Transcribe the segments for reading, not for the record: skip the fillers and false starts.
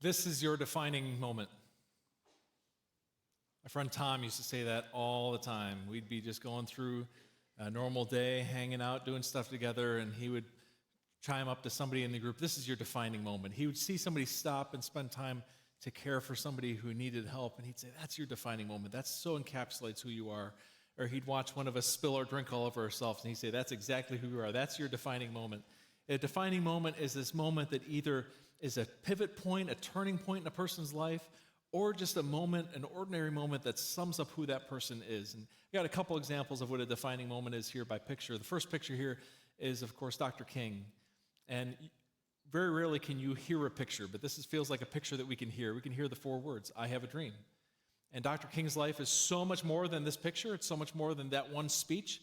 This is your defining moment. My friend Tom used to say that all the time. We'd be just going through a normal day, hanging out, doing stuff together, and he would chime up to somebody in the group, this is your defining moment. He would see somebody stop and spend time to care for somebody who needed help, and he'd say, that's your defining moment. That so encapsulates who you are. Or he'd watch one of us spill our drink all over ourselves, and he'd say, that's exactly who you are. That's your defining moment. A defining moment is this moment that either is a pivot point, a turning point in a person's life, or just a moment, an ordinary moment that sums up who that person is. And I got a couple examples of what a defining moment is here by picture. The first picture here is, of course, Dr. King. And very rarely can you hear a picture, but this feels like a picture that we can hear. We can hear the four words, I have a dream. And Dr. King's life is so much more than this picture. It's so much more than that one speech.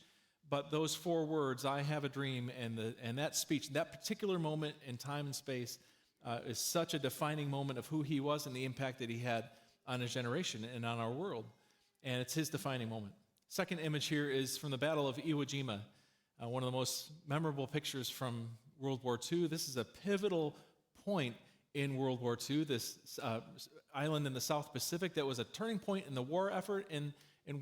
But those four words, I have a dream, and that speech, that particular moment in time and space is such a defining moment of who he was and the impact that he had on his generation and on our world. And it's his defining moment. Second image here is from the Battle of Iwo Jima, one of the most memorable pictures from World War II. This is a pivotal point in World War II, this island in the South Pacific that was a turning point in the war effort in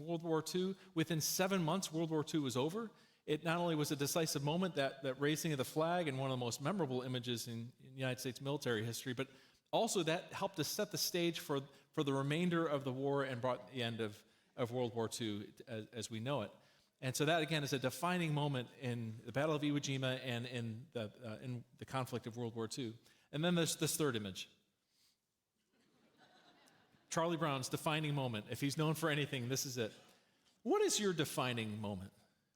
World War II. Within 7 months, World War II was over. It not only was a decisive moment, that raising of the flag, and one of the most memorable images in United States military history, but also that helped to set the stage for the remainder of the war and brought the end of World War II as we know it. And so that, again, is a defining moment in the Battle of Iwo Jima and in the conflict of World War II. And then there's this third image. Charlie Brown's defining moment. If he's known for anything, this is it. What is your defining moment?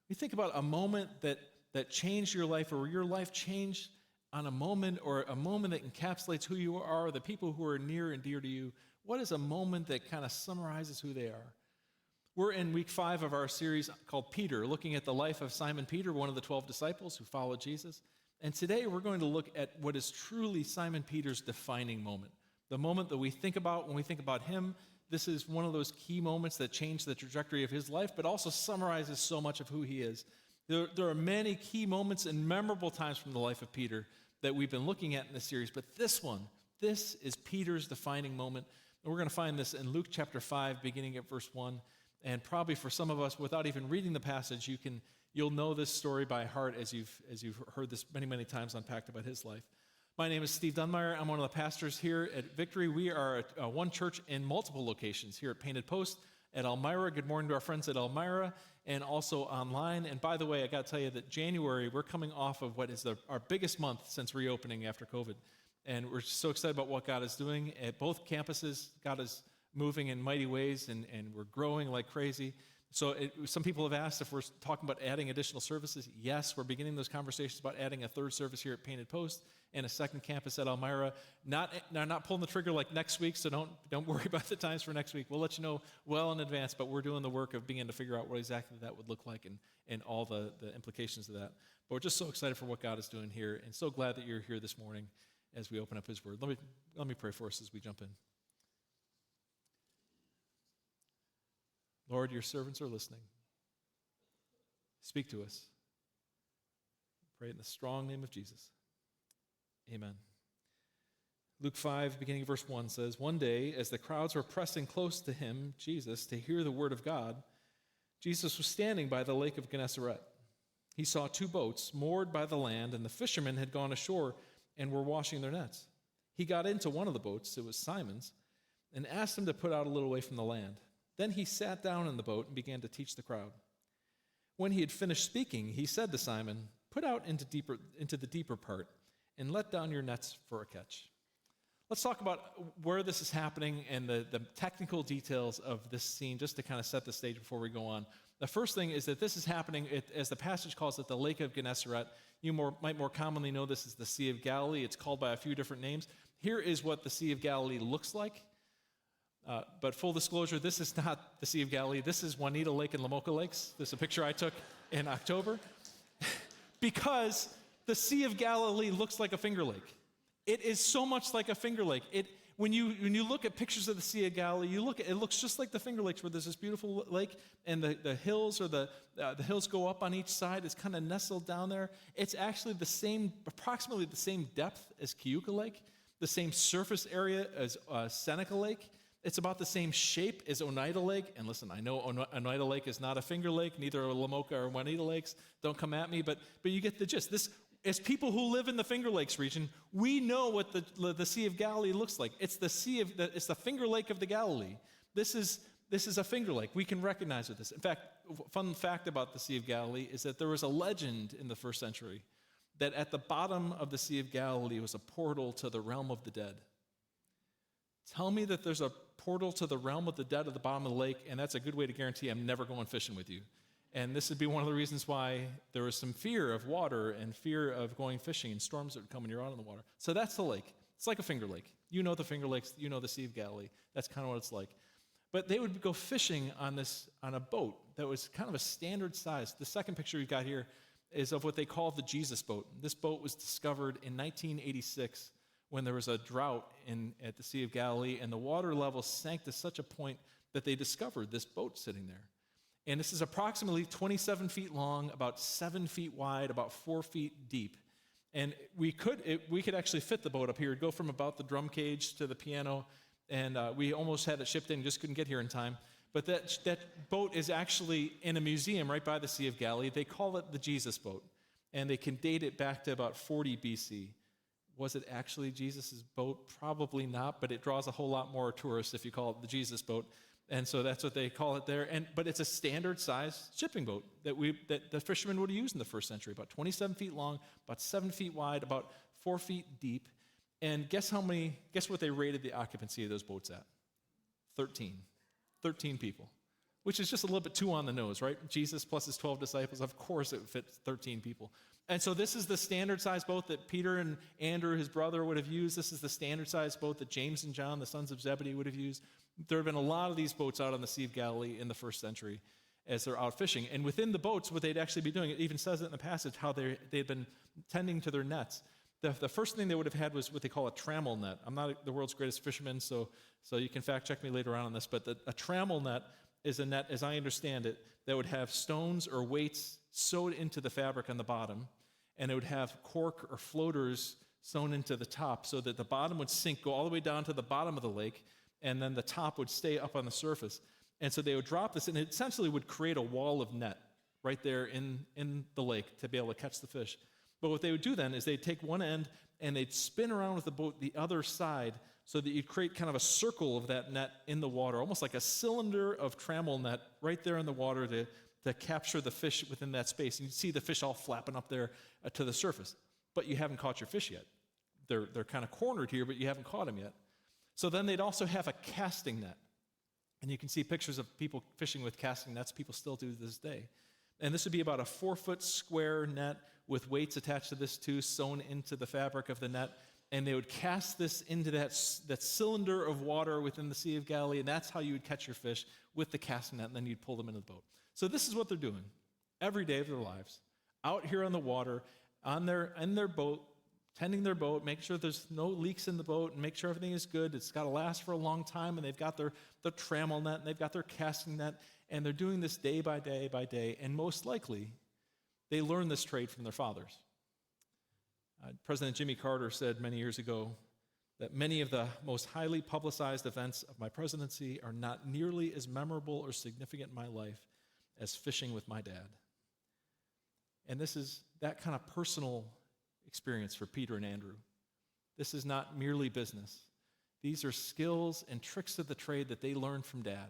You think about a moment that changed your life, or your life changed on a moment, or a moment that encapsulates who you are, the people who are near and dear to you. What is a moment that kind of summarizes who they are? We're in week 5 of our series called Peter, looking at the life of Simon Peter, one of the 12 disciples who followed Jesus. And today we're going to look at what is truly Simon Peter's defining moment. The moment that we think about when we think about him. This is one of those key moments that changed the trajectory of his life, but also summarizes so much of who he is. There are many key moments and memorable times from the life of Peter that we've been looking at in this series, but this is Peter's defining moment. And we're going to find this in Luke chapter 5, beginning at verse 1. And probably for some of us, without even reading the passage, you'll know this story by heart as you've heard this many, many times unpacked about his life. My name is Steve Dunmire. I'm one of the pastors here at Victory. We are one church in multiple locations here at Painted Post, at Elmira. Good morning to our friends at Elmira, and also online. And by the way, I got to tell you that January, we're coming off of what is our biggest month since reopening after COVID. And we're so excited about what God is doing at both campuses. God is moving in mighty ways, and we're growing like crazy. So some people have asked if we're talking about adding additional services. Yes, we're beginning those conversations about adding a third service here at Painted Post and a second campus at Elmira. Not pulling the trigger like next week, so don't worry about the times for next week. We'll let you know well in advance, but we're doing the work of beginning to figure out what exactly that would look like and all the implications of that. But we're just so excited for what God is doing here, and so glad that you're here this morning as we open up His Word. Let me pray for us as we jump in. Lord, your servants are listening. Speak to us. Pray in the strong name of Jesus. Amen. Luke 5, beginning of verse 1 says, One day, as the crowds were pressing close to him, Jesus, to hear the word of God, Jesus was standing by the lake of Gennesaret. He saw 2 boats moored by the land, and the fishermen had gone ashore and were washing their nets. He got into one of the boats, it was Simon's, and asked him to put out a little way from the land. Then he sat down in the boat and began to teach the crowd. When he had finished speaking, he said to Simon, Put out into the deeper part and let down your nets for a catch. Let's talk about where this is happening and the technical details of this scene, just to kind of set the stage before we go on. The first thing is that this is happening, as the passage calls it, the Lake of Gennesaret. You might more commonly know this as the Sea of Galilee. It's called by a few different names. Here is what the Sea of Galilee looks like. But full disclosure, this is not the Sea of Galilee. This is Juanita Lake and Lamoka Lakes. This is a picture I took in October. Because the Sea of Galilee looks like a Finger Lake. It is so much like a Finger Lake. When you look at pictures of the Sea of Galilee, it looks just like the Finger Lakes, where there's this beautiful lake, and the hills, or the hills go up on each side. It's kind of nestled down there. It's actually approximately the same depth as Keuka Lake. the same surface area as Seneca Lake. It's about the same shape as Oneida Lake. And listen, I know Oneida Lake is not a Finger Lake, neither are Lamoka or Juanita Lakes. Don't come at me, but you get the gist. This, as people who live in the Finger Lakes region, we know what the Sea of Galilee looks like. It's it's the Finger Lake of the Galilee. This is a Finger Lake. We can recognize with this. In fact, fun fact about the Sea of Galilee is that there was a legend in the first century that at the bottom of the Sea of Galilee was a portal to the realm of the dead. Tell me that there's a portal to the realm of the dead at the bottom of the lake, and that's a good way to guarantee I'm never going fishing with you. And this would be one of the reasons why there was some fear of water and fear of going fishing and storms that would come when you're out on the water. So that's the lake. It's like a Finger Lake. You know the Finger Lakes. You know the Sea of Galilee. That's kind of what it's like. But they would go fishing on a boat that was kind of a standard size. The second picture we've got here is of what they call the Jesus boat. This boat was discovered in 1986 when there was a drought at the Sea of Galilee, and the water level sank to such a point that they discovered this boat sitting there. And this is approximately 27 feet long, about 7 feet wide, about 4 feet deep. And we could actually fit the boat up here. It'd go from about the drum cage to the piano, and we almost had it shipped in, just couldn't get here in time. But that boat is actually in a museum right by the Sea of Galilee. They call it the Jesus boat, and they can date it back to about 40 BC. Was it actually Jesus' boat? Probably not, but it draws a whole lot more tourists if you call it the Jesus boat. And so that's what they call it there. But it's a standard size shipping boat that the fishermen would have used in the first century, about 27 feet long, about 7 feet wide, about 4 feet deep. And guess what they rated the occupancy of those boats at? 13 people, which is just a little bit too on the nose, right? Jesus plus his 12 disciples, of course it would fit 13 people. And so this is the standard size boat that Peter and Andrew, his brother, would have used. This is the standard size boat that James and John, the sons of Zebedee, would have used. There have been a lot of these boats out on the Sea of Galilee in the first century as they're out fishing. And within the boats, what they'd actually be doing, it even says it in the passage, how they'd been tending to their nets. The first thing they would have had was what they call a trammel net. I'm not the world's greatest fisherman, so you can fact check me later on this, but a trammel net is a net, as I understand it, that would have stones or weights sewed into the fabric on the bottom, and it would have cork or floaters sewn into the top so that the bottom would sink, go all the way down to the bottom of the lake, and then the top would stay up on the surface. And so they would drop this, and it essentially would create a wall of net right there in the lake to be able to catch the fish. But what they would do then is they'd take one end and they'd spin around with the boat the other side so that you'd create kind of a circle of that net in the water, almost like a cylinder of trammel net right there in the water to capture the fish within that space. And you'd see the fish all flapping up there to the surface. But you haven't caught your fish yet. They're kind of cornered here, but you haven't caught them yet. So then they'd also have a casting net. And you can see pictures of people fishing with casting nets. People still do to this day. And this would be about a 4-foot square net with weights attached to this too, sewn into the fabric of the net. And they would cast this into that cylinder of water within the Sea of Galilee, and that's how you would catch your fish, with the casting net, and then you'd pull them into the boat. So this is what they're doing every day of their lives, out here on the water, in their boat, tending their boat, making sure there's no leaks in the boat, and make sure everything is good. It's got to last for a long time, and they've got their trammel net, and they've got their casting net, and they're doing this day by day by day, and most likely, they learn this trade from their fathers. President Jimmy Carter said many years ago that many of the most highly publicized events of my presidency are not nearly as memorable or significant in my life as fishing with my dad. And this is that kind of personal experience for Peter and Andrew. This is not merely business. These are skills and tricks of the trade that they learned from dad.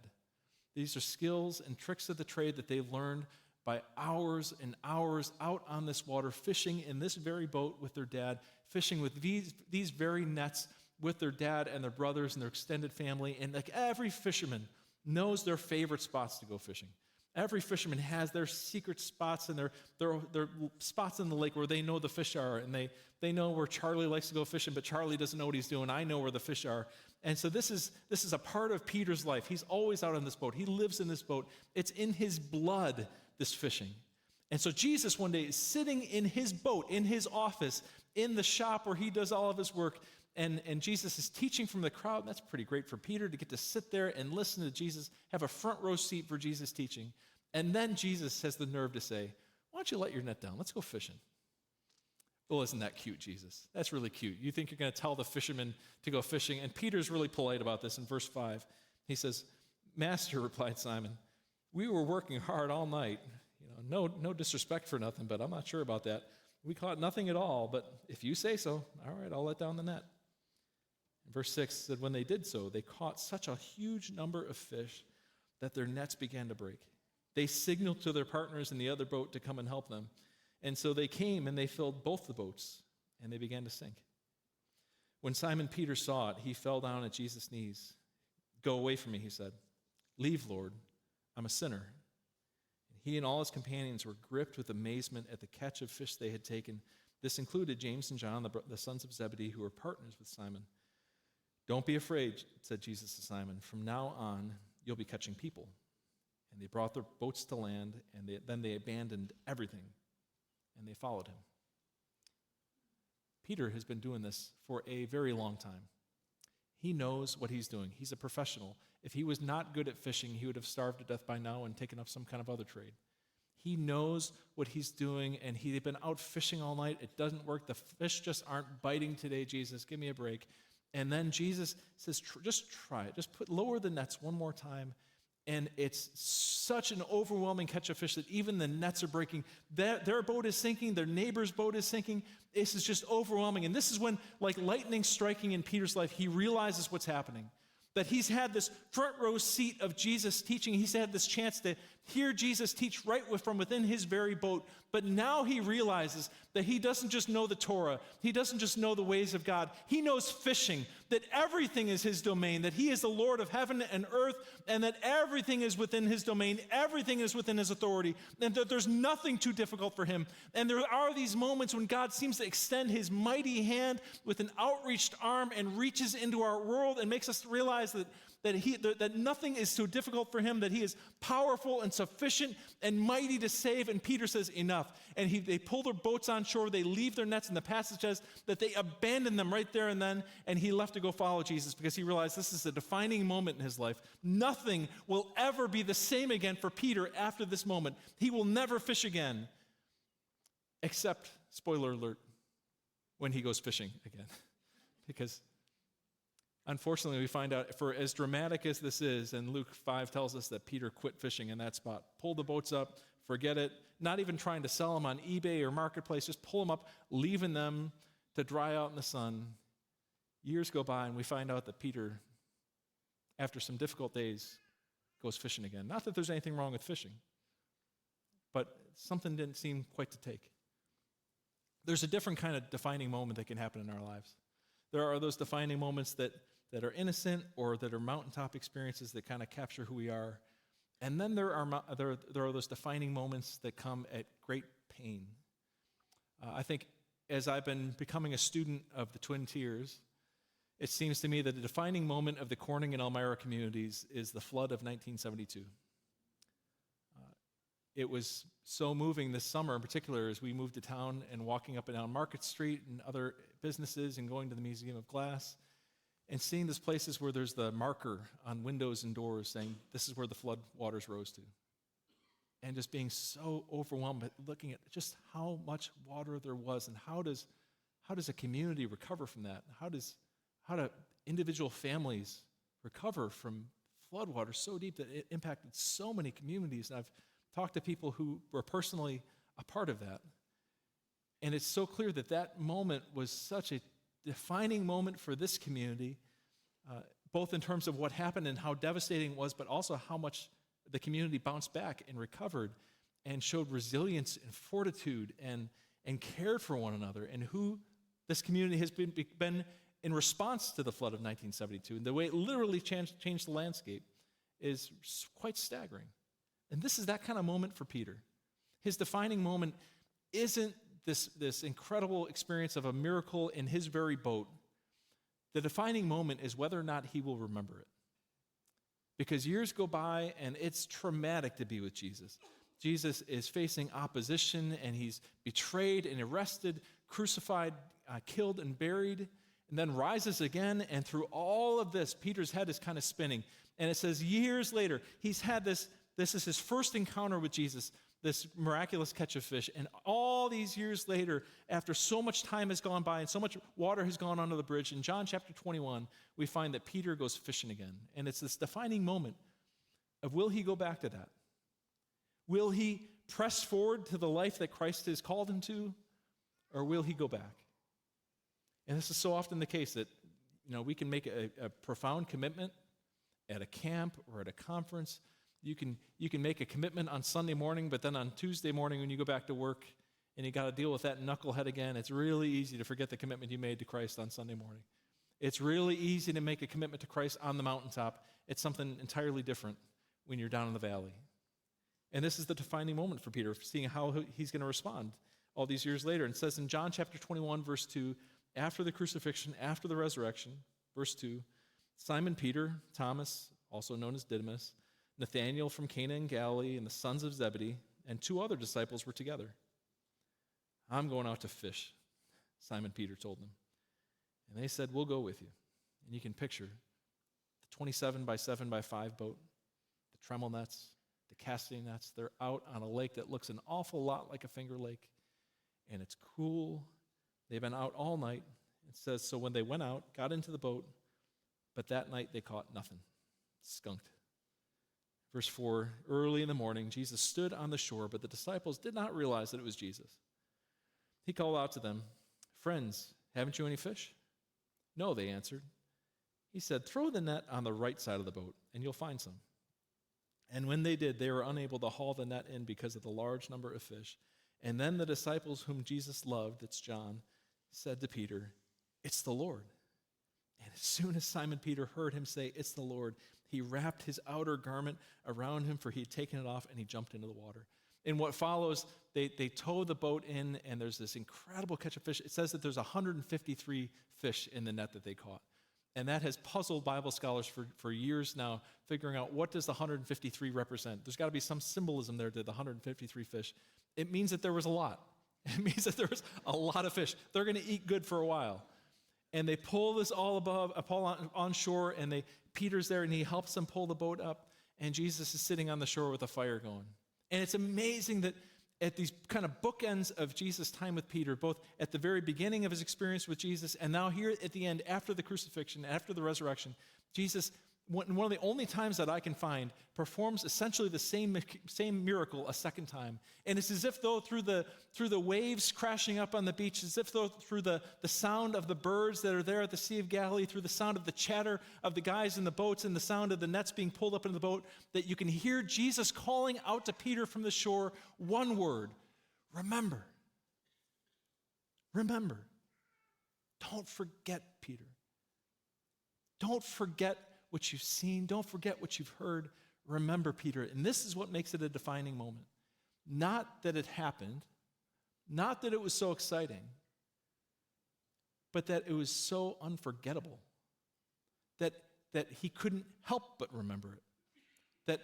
These are skills and tricks of the trade that they've learned by hours and hours out on this water, fishing in this very boat with their dad, fishing with these very nets with their dad and their brothers and their extended family. And like every fisherman knows their favorite spots to go fishing. Every fisherman has their secret spots and their spots in the lake where they know the fish are, and they know where Charlie likes to go fishing, but Charlie doesn't know what he's doing. I know where the fish are. And so this is a part of Peter's life. He's always out on this boat. He lives in this boat. It's in his blood, this fishing. And so Jesus one day is sitting in his boat, in his office, in the shop where he does all of his work, and Jesus is teaching from the crowd. That's pretty great for Peter to get to sit there and listen to Jesus, have a front row seat for Jesus teaching. And then Jesus has the nerve to say, why don't you let your net down? Let's go fishing. Well, isn't that cute, Jesus? That's really cute. You think you're going to tell the fishermen to go fishing? And Peter's really polite about this in verse 5. He says, Master, replied Simon, we were working hard all night. No disrespect for nothing, but I'm not sure about that. We caught nothing at all, but if you say so, all right, I'll let down the net. And verse 6 said, when they did so, they caught such a huge number of fish that their nets began to break. They signaled to their partners in the other boat to come and help them. And so they came and they filled both the boats, and they began to sink. When Simon Peter saw it, he fell down at Jesus' knees. Go away from me, he said. Leave, Lord. I'm a sinner. He and all his companions were gripped with amazement at the catch of fish they had taken. This included James and John, the sons of Zebedee, who were partners with Simon. Don't be afraid, said Jesus to Simon. From now on, you'll be catching people. And they brought their boats to land, and then they abandoned everything, and they followed him. Peter has been doing this for a very long time. He knows what he's doing. He's a professional. If he was not good at fishing, he would have starved to death by now and taken up some kind of other trade. He knows what he's doing, and he'd been out fishing all night. It doesn't work. The fish just aren't biting today, Jesus. Give me a break. And then Jesus says, just try it. Just lower the nets one more time. And it's such an overwhelming catch of fish that even the nets are breaking. Their boat is sinking. Their neighbor's boat is sinking. This is just overwhelming. And this is when, like lightning striking in Peter's life, he realizes what's happening. That he's had this front row seat of Jesus teaching. He's had this chance to hear Jesus teach right from within his very boat. But now he realizes that he doesn't just know the Torah. He doesn't just know the ways of God. He knows fishing, that everything is his domain, that he is the Lord of heaven and earth, and that everything is within his domain, everything is within his authority, and that there's nothing too difficult for him. And there are these moments when God seems to extend his mighty hand with an outreached arm and reaches into our world and makes us realize that nothing is too difficult for him, that he is powerful and sufficient and mighty to save. And Peter says, enough. And they pull their boats on shore, they leave their nets, and the passage says that they abandoned them right there and then, and he left to go follow Jesus because he realized this is a defining moment in his life. Nothing will ever be the same again for Peter after this moment. He will never fish again, except, spoiler alert, when he goes fishing again. Because unfortunately, we find out, for as dramatic as this is, and Luke 5 tells us that Peter quit fishing in that spot. Pull the boats up, forget it, not even trying to sell them on eBay or Marketplace, just pull them up, leaving them to dry out in the sun. Years go by, and we find out that Peter, after some difficult days, goes fishing again. Not that there's anything wrong with fishing, but something didn't seem quite to take. There's a different kind of defining moment that can happen in our lives. There are those defining moments that are innocent or that are mountaintop experiences that kind of capture who we are. And then there are those defining moments that come at great pain. I think as I've been becoming a student of the Twin Tiers, it seems to me that the defining moment of the Corning and Elmira communities is the flood of 1972. It was so moving this summer in particular as we moved to town and walking up and down Market Street and other businesses and going to the Museum of Glass and seeing these places where there's the marker on windows and doors saying this is where the flood waters rose to. And just being so overwhelmed at looking at just how much water there was and how does a community recover from that? How do individual families recover from floodwaters so deep that it impacted so many communities? And I've talked to people who were personally a part of that. And it's so clear that that moment was such a defining moment for this community, both in terms of what happened and how devastating it was, but also how much the community bounced back and recovered and showed resilience and fortitude and cared for one another, and who this community has been in response to the flood of 1972. And the way it literally changed the landscape is quite staggering. And this is that kind of moment for Peter. His defining moment isn't this incredible experience of a miracle in his very boat. The defining moment is whether or not he will remember it. Because years go by, and it's traumatic to be with Jesus. Jesus is facing opposition, and he's betrayed and arrested, crucified, killed and buried, and then rises again. And through all of this, Peter's head is kind of spinning. And it says years later, he's had this is his first encounter with Jesus. this miraculous catch of fish. And all these years later, after so much time has gone by and so much water has gone under the bridge, in John chapter 21, we find that Peter goes fishing again. And it's this defining moment of, will he go back to that? Will he press forward to the life that Christ has called him to? Or will he go back? And this is so often the case that, we can make a profound commitment at a camp or at a conference. You can make a commitment on Sunday morning, but then on Tuesday morning when you go back to work and you got to deal with that knucklehead again, it's really easy to forget the commitment you made to Christ on Sunday morning. It's really easy to make a commitment to Christ on the mountaintop. It's something entirely different when you're down in the valley. And this is the defining moment for Peter, seeing how he's going to respond all these years later. And it says in John chapter 21, verse 2, after the crucifixion, after the resurrection, verse 2, Simon Peter, Thomas, also known as Didymus, Nathanael from Cana in Galilee, and the sons of Zebedee, and 2 other disciples were together. I'm going out to fish, Simon Peter told them. And they said, we'll go with you. And you can picture the 27 by 7 by 5 boat, the tremel nets, the casting nets. They're out on a lake that looks an awful lot like a Finger Lake, and it's cool. They've been out all night. It says, so when they went out, got into the boat, but that night they caught nothing. Skunked. Verse 4, early in the morning, Jesus stood on the shore, but the disciples did not realize that it was Jesus. He called out to them, friends, haven't you any fish? No, they answered. He said, throw the net on the right side of the boat, and you'll find some. And when they did, they were unable to haul the net in because of the large number of fish. And then the disciples whom Jesus loved, it's John, said to Peter, it's the Lord. And as soon as Simon Peter heard him say, it's the Lord, he wrapped his outer garment around him, for he had taken it off, and he jumped into the water. In what follows, they tow the boat in, and there's this incredible catch of fish. It says that there's 153 fish in the net that they caught. And that has puzzled Bible scholars for years now, figuring out what does the 153 represent. There's got to be some symbolism there to the 153 fish. It means that there was a lot. It means that there was a lot of fish. They're going to eat good for a while. And they pull this all on shore, and Peter's there, and he helps them pull the boat up, and Jesus is sitting on the shore with a fire going. And it's amazing that at these kind of bookends of Jesus' time with Peter, both at the very beginning of his experience with Jesus and now here at the end, after the crucifixion, after the resurrection, Jesus, one of the only times that I can find, performs essentially the same miracle a second time. And it's as if though through the waves crashing up on the beach, as if though through the sound of the birds that are there at the Sea of Galilee, through the sound of the chatter of the guys in the boats and the sound of the nets being pulled up into the boat, that you can hear Jesus calling out to Peter from the shore one word: remember. Remember. Don't forget, Peter. Don't forget what you've seen. Don't forget what you've heard. Remember, Peter. And this is what makes it a defining moment. Not that it happened, not that it was so exciting, but that it was so unforgettable that he couldn't help but remember it. That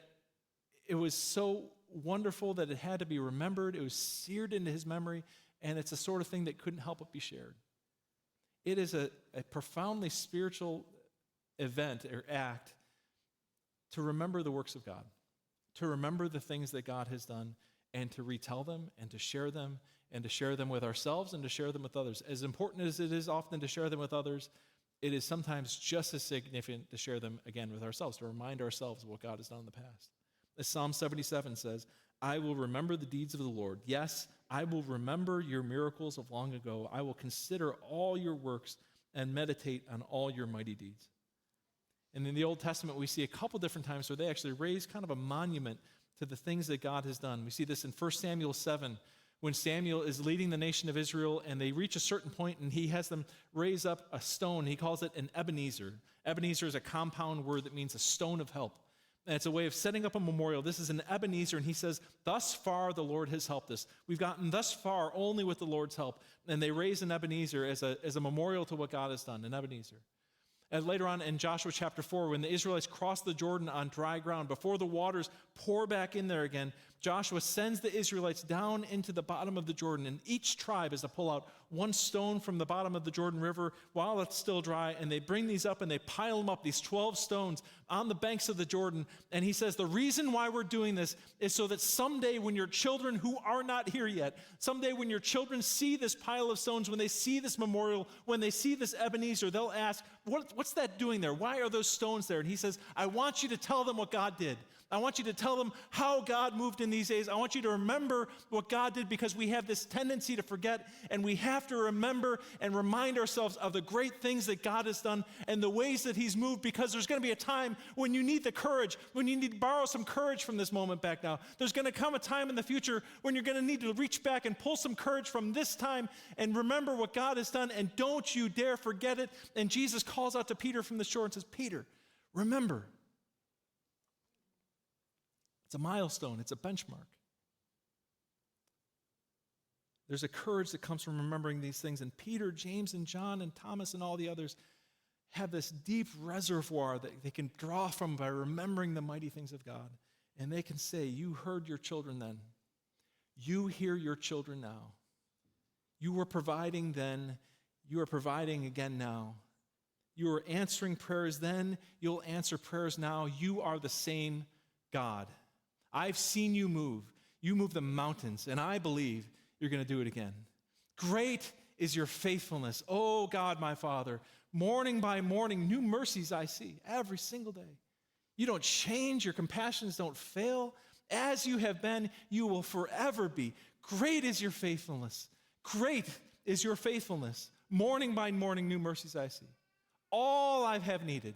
it was so wonderful that it had to be remembered. It was seared into his memory, and it's a sort of thing that couldn't help but be shared. It is a profoundly spiritual event or act to remember the works of God, to remember the things that God has done, and to retell them and to share them with ourselves and to share them with others. As important as it is often to share them with others, it is sometimes just as significant to share them again with ourselves, to remind ourselves of what God has done in the past. As Psalm 77 says, I will remember the deeds of the Lord. Yes, I will remember your miracles of long ago. I will consider all your works and meditate on all your mighty deeds. And in the Old Testament, we see a couple different times where they actually raise kind of a monument to the things that God has done. We see this in 1 Samuel 7, when Samuel is leading the nation of Israel, and they reach a certain point, and he has them raise up a stone. He calls it an Ebenezer. Ebenezer is a compound word that means a stone of help. And it's a way of setting up a memorial. This is an Ebenezer, and he says, thus far the Lord has helped us. We've gotten thus far only with the Lord's help. And they raise an Ebenezer as a memorial to what God has done, an Ebenezer. And later on in Joshua chapter 4, when the Israelites cross the Jordan on dry ground, before the waters pour back in there again, Joshua sends the Israelites down into the bottom of the Jordan, and each tribe is to pull out one stone from the bottom of the Jordan River while it's still dry, and they bring these up and they pile them up, these 12 stones on the banks of the Jordan. And he says, the reason why we're doing this is so that someday when your children who are not here yet, someday when your children see this pile of stones, when they see this memorial, when they see this Ebenezer, they'll ask, what's that doing there? Why are those stones there? And he says, I want you to tell them what God did. I want you to tell them how God moved in these days. I want you to remember what God did, because we have this tendency to forget, and we have to remember and remind ourselves of the great things that God has done and the ways that he's moved, because there's going to be a time when you need the courage, when you need to borrow some courage from this moment back now. There's going to come a time in the future when you're going to need to reach back and pull some courage from this time and remember what God has done, and don't you dare forget it. And Jesus calls out to Peter from the shore and says, Peter, remember. It's a milestone. It's a benchmark. There's a courage that comes from remembering these things. And Peter, James, and John, and Thomas, and all the others have this deep reservoir that they can draw from by remembering the mighty things of God. And they can say, you heard your children then. You hear your children now. You were providing then. You are providing again now. You were answering prayers then. You'll answer prayers now. You are the same God. I've seen you move. You move the mountains, and I believe you're going to do it again. Great is your faithfulness, oh God, my Father. Morning by morning, new mercies I see every single day. You don't change. Your compassions don't fail. As you have been, you will forever be. Great is your faithfulness. Great is your faithfulness. Morning by morning, new mercies I see. All I have needed,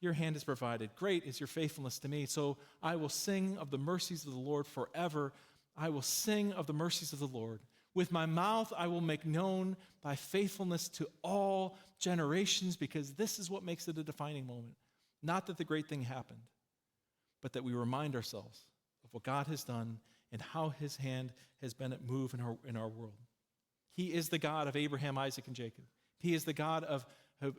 your hand has provided. Great is your faithfulness to me. So I will sing of the mercies of the Lord forever. I will sing of the mercies of the Lord. With my mouth I will make known thy faithfulness to all generations, because this is what makes it a defining moment. Not that the great thing happened, but that we remind ourselves of what God has done and how his hand has been at move in our world. He is the God of Abraham, Isaac, and Jacob. He is the God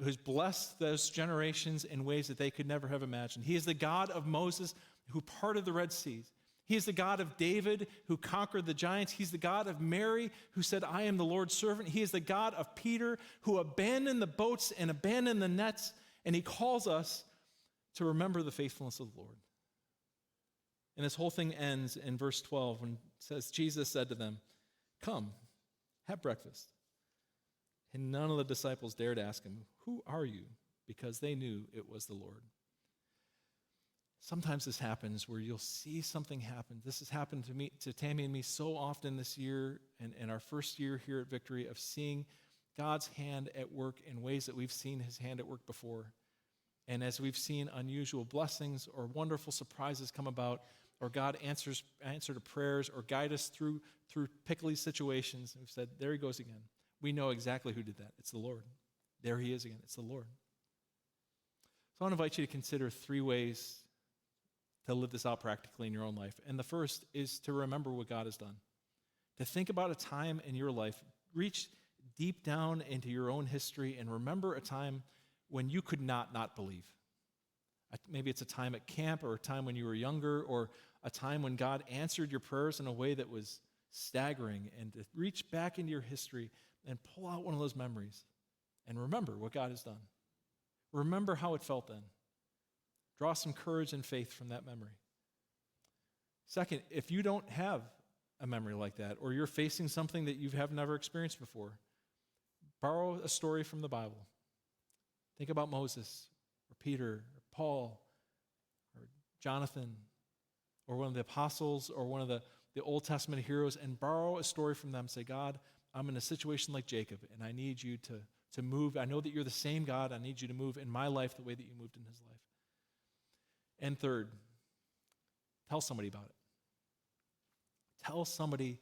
who's blessed those generations in ways that they could never have imagined. He is the God of Moses, who parted the Red Seas. He is the God of David, who conquered the giants. He's the God of Mary, who said, I am the Lord's servant. He is the God of Peter, who abandoned the boats and abandoned the nets, and he calls us to remember the faithfulness of the Lord. And this whole thing ends in verse 12 when it says, Jesus said to them, come, have breakfast. And none of the disciples dared ask him, who are you? Because they knew it was the Lord. Sometimes this happens where you'll see something happen. This has happened to Tammy and me so often this year, and in our first year here at Victory, of seeing God's hand at work in ways that we've seen his hand at work before. And as we've seen unusual blessings or wonderful surprises come about, or God answer to prayers or guide us through pickly situations, we've said, there he goes again. We know exactly who did that. It's the Lord. There he is again. It's the Lord. So I want to invite you to consider 3 ways to live this out practically in your own life. And the first is to remember what God has done. To think about a time in your life, reach deep down into your own history and remember a time when you could not believe. Maybe it's a time at camp, or a time when you were younger, or a time when God answered your prayers in a way that was staggering, and to reach back into your history and pull out one of those memories and remember what God has done. Remember how it felt then. Draw some courage and faith from that memory. Second, if you don't have a memory like that, or you're facing something that you have never experienced before, borrow a story from the Bible. Think about Moses, or Peter, or Paul, or Jonathan, or one of the apostles, or one of the Old Testament heroes, and borrow a story from them. Say, God, I'm in a situation like Jacob, and I need you to move. I know that you're the same God. I need you to move in my life the way that you moved in his life. And third, tell somebody about it. Tell somebody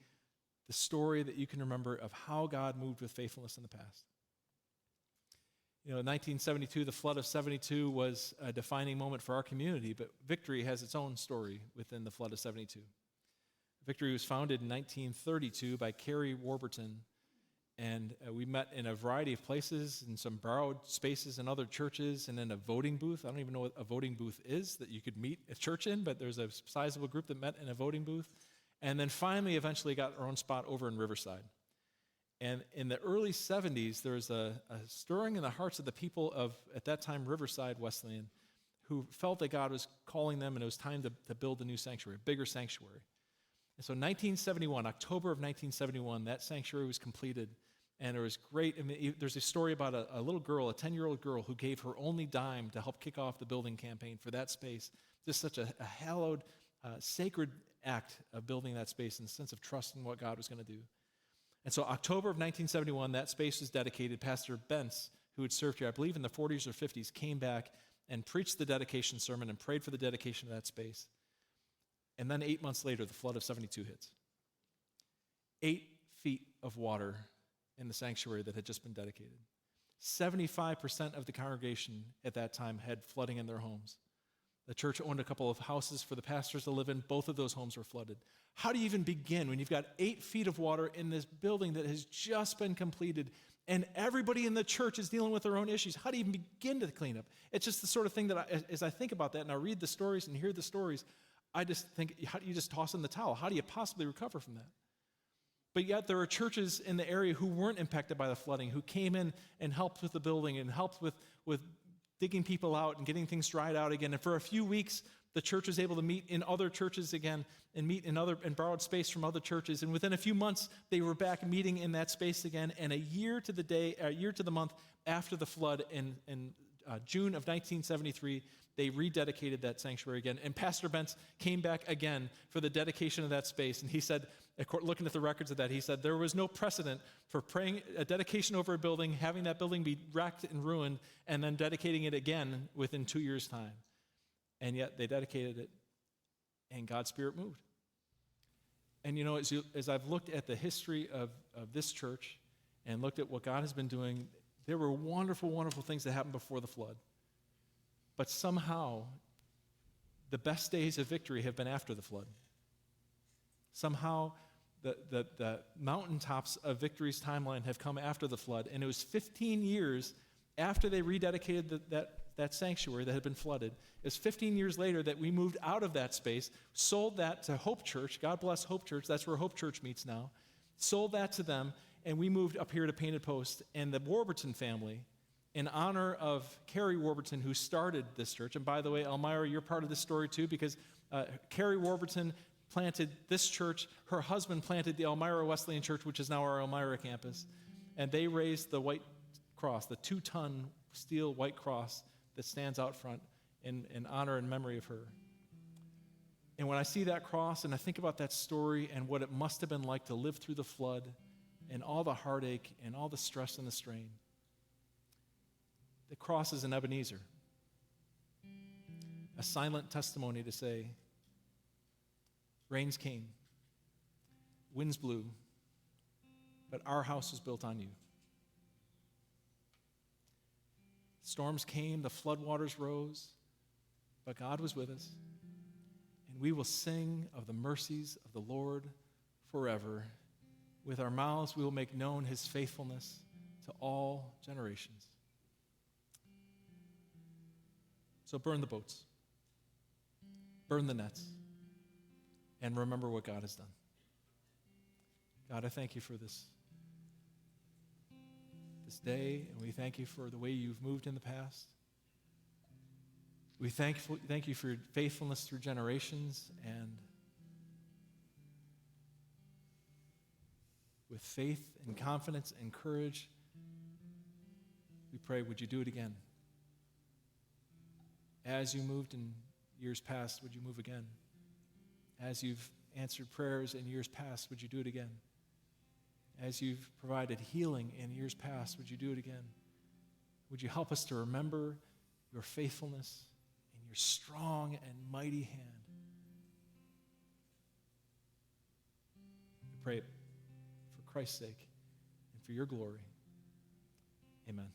the story that you can remember of how God moved with faithfulness in the past. You know, in 1972, the flood of 72 was a defining moment for our community, but Victory has its own story within the flood of 72. Victory was founded in 1932 by Carrie Warburton, and we met in a variety of places, in some borrowed spaces in other churches, and in a voting booth. I don't even know what a voting booth is that you could meet a church in, but there's a sizable group that met in a voting booth. and then finally eventually got our own spot over in Riverside. And in the early 70s, there was a stirring in the hearts of the people of, at that time, Riverside Wesleyan, who felt that God was calling them and it was time to build a new sanctuary, a bigger sanctuary. And so 1971, October of 1971, that sanctuary was completed, and it was great. I mean, there's a story about a little girl, a 10-year-old girl, who gave her only dime to help kick off the building campaign for that space. Just such a hallowed, sacred act of building that space and a sense of trust in what God was going to do. And so October of 1971, that space was dedicated. Pastor Bentz, who had served here, I believe in the 40s or 50s, came back and preached the dedication sermon and prayed for the dedication of that space. And then 8 months later, the flood of 72 hits. 8 feet of water in the sanctuary that had just been dedicated. 75% of the congregation at that time had flooding in their homes. The church owned a couple of houses for the pastors to live in. Both of those homes were flooded. How do you even begin when you've got 8 feet of water in this building that has just been completed and everybody in the church is dealing with their own issues? How do you even begin to clean up? It's just the sort of thing that as I think about that and I read the stories and hear the stories, I just think, how do you just toss in the towel? How do you possibly recover from that? But yet there are churches in the area who weren't impacted by the flooding, who came in and helped with the building and helped with digging people out and getting things dried out again. And for a few weeks, the church was able to meet in other churches again and meet in borrowed space from other churches. And within a few months, they were back meeting in that space again. And a year to the month after the flood in June of 1973, they rededicated that sanctuary again. And Pastor Bentz came back again for the dedication of that space. And he said, looking at the records of that, he said, there was no precedent for praying a dedication over a building, having that building be wrecked and ruined, and then dedicating it again within 2 years' time. And yet they dedicated it, and God's Spirit moved. And you know, as I've looked at the history of this church and looked at what God has been doing, there were wonderful, wonderful things that happened before the flood. But somehow, the best days of victory have been after the flood. Somehow, the mountaintops of victory's timeline have come after the flood. And it was 15 years after they rededicated that sanctuary that had been flooded. It's 15 years later that we moved out of that space, sold that to Hope Church. God bless Hope Church. That's where Hope Church meets now. Sold that to them, and we moved up here to Painted Post. And the Warburton family, in honor of Carrie Warburton, who started this church, and by the way, Elmira, you're part of this story too, because Carrie Warburton planted this church. Her husband planted the Elmira Wesleyan Church, which is now our Elmira campus. And they raised the white cross, the 2-ton steel white cross that stands out front in honor and memory of her. And when I see that cross and I think about that story and what it must have been like to live through the flood and all the heartache and all the stress and the strain, the cross is an Ebenezer, a silent testimony to say, rains came, winds blew, but our house was built on you. Storms came, the floodwaters rose, but God was with us, and we will sing of the mercies of the Lord forever. With our mouths, we will make known his faithfulness to all generations. So burn the boats, burn the nets, and remember what God has done. God, I thank you for this day, and we thank you for the way you've moved in the past. We thank you for your faithfulness through generations, and with faith and confidence and courage, we pray, would you do it again? As you moved in years past, would you move again? As you've answered prayers in years past, would you do it again? As you've provided healing in years past, would you do it again? Would you help us to remember your faithfulness and your strong and mighty hand? We pray it for Christ's sake and for your glory. Amen.